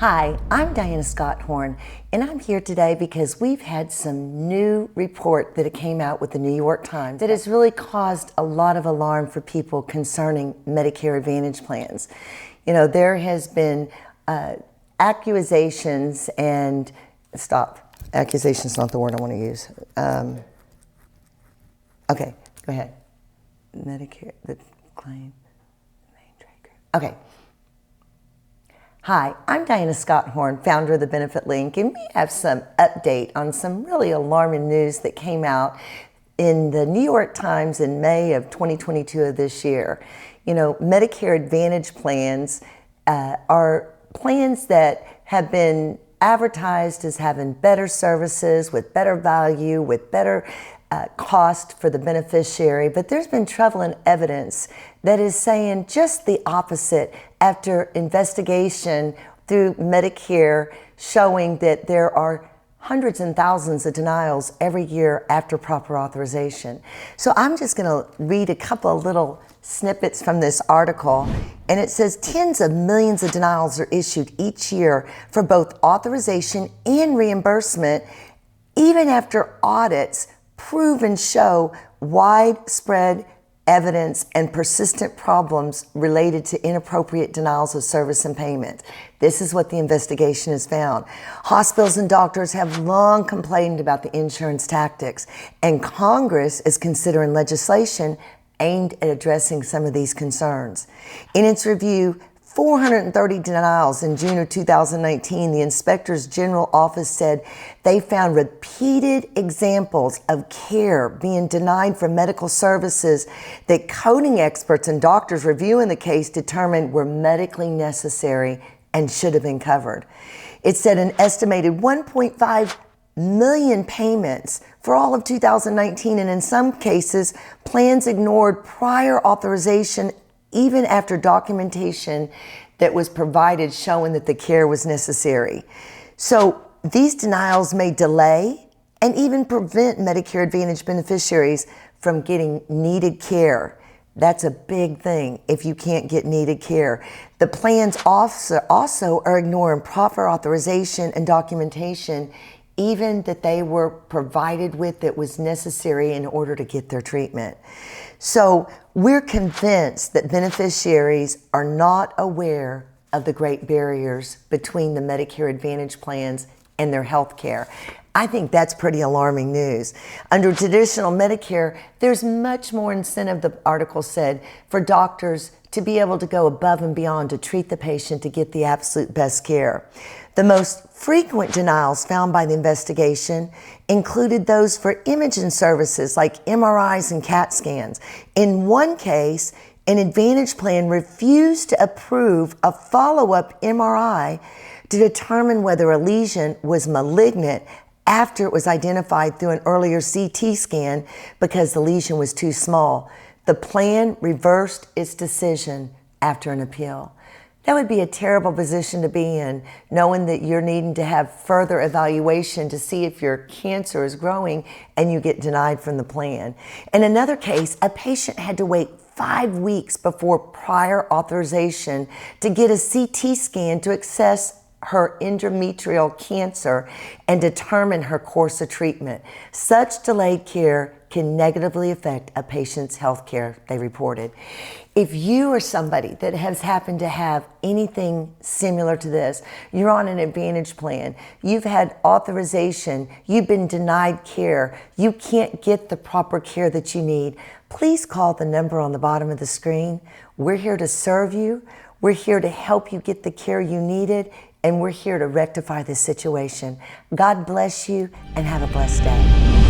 Hi, I'm Diana Scott Horn, and I'm here today because we've had some new report that came out with the New York Times that has really caused a lot of alarm for people concerning Medicare Advantage plans. You know, there has been accusations and, accusation's not the word I want to use. Okay, go ahead. Medicare, the claim, okay. Hi, I'm Diana Scott Horn, founder of the Benefit Link, and we have some update on some really alarming news that came out in the New York Times in May of 2022 of this year. You know, Medicare Advantage plans are plans that have been advertised as having better services with better value, with better cost for the beneficiary, but there's been troubling evidence that is saying just the opposite after investigation through Medicare showing that there are hundreds and thousands of denials every year after proper authorization. So I'm just going to read a couple of little snippets from this article, and it says tens of millions of denials are issued each year for both authorization and reimbursement, even after audits prove and show widespread evidence and persistent problems related to inappropriate denials of service and payment. This is what the investigation has found. Hospitals and doctors have long complained about the insurance tactics, and Congress is considering legislation aimed at addressing some of these concerns. In its review, 430 denials in June of 2019, the Inspector's General Office said they found repeated examples of care being denied for medical services that coding experts and doctors reviewing the case determined were medically necessary and should have been covered. It said an estimated 1.5 million payments for all of 2019, and in some cases, plans ignored prior authorization even after documentation that was provided showing that the care was necessary. So these denials may delay and even prevent Medicare Advantage beneficiaries from getting needed care. That's a big thing if you can't get needed care. The plans also are ignoring proper authorization and documentation, even that they were provided with that was necessary in order to get their treatment. So we're convinced that beneficiaries are not aware of the great barriers between the Medicare Advantage plans and their health care. I think that's pretty alarming news. Under traditional Medicare, there's much more incentive, the article said, for doctors to be able to go above and beyond to treat the patient to get the absolute best care. The most frequent denials found by the investigation included those for imaging services like MRIs and CAT scans. In one case, an Advantage plan refused to approve a follow-up MRI to determine whether a lesion was malignant after it was identified through an earlier CT scan because the lesion was too small. The plan reversed its decision after an appeal. That would be a terrible position to be in, knowing that you're needing to have further evaluation to see if your cancer is growing and you get denied from the plan. In another case, a patient had to wait 5 weeks before prior authorization to get a CT scan to assess her endometrial cancer and determine her course of treatment. Such delayed care can negatively affect a patient's health care, they reported. If you are somebody that has happened to have anything similar to this, you're on an Advantage plan, you've had authorization, you've been denied care, you can't get the proper care that you need, please call the number on the bottom of the screen. We're here to serve you. We're here to help you get the care you needed, and we're here to rectify this situation. God bless you and have a blessed day.